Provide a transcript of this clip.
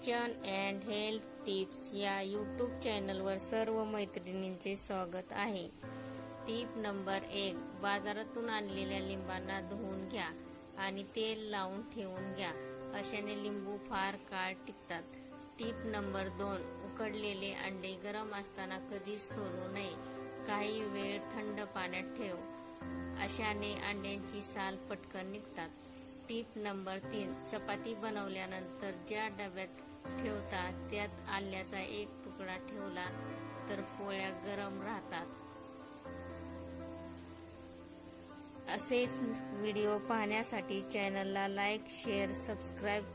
Kitchen and health tips या YouTube चॅनलवर सर्व मैत्रिणींचे स्वागत आहे। टिप नंबर 1, बाजारातून आणलेल्या लिंबांना धुवून घ्या आणि तेल लावून ठेवून घ्या। अशाने लिंबू फार काळ टिकतात। टिप नंबर 2, उकडलेले अंडे गरम असताना कधीच सोलू नये, काही वेळ थंड पाण्यात ठेव, अशाने अंड्यांची साल पटकन निघतात। टिप नंबर 3, चपाती बनवल्यानंतर ज्या डब्यात ठेवता त्यात आल्याचा एक तुकडा ठेवला तर पोळ्या गरम राहतात। असेच व्हिडिओ पाहण्यासाठी चॅनलला लाईक, शेअर, सबस्क्राईब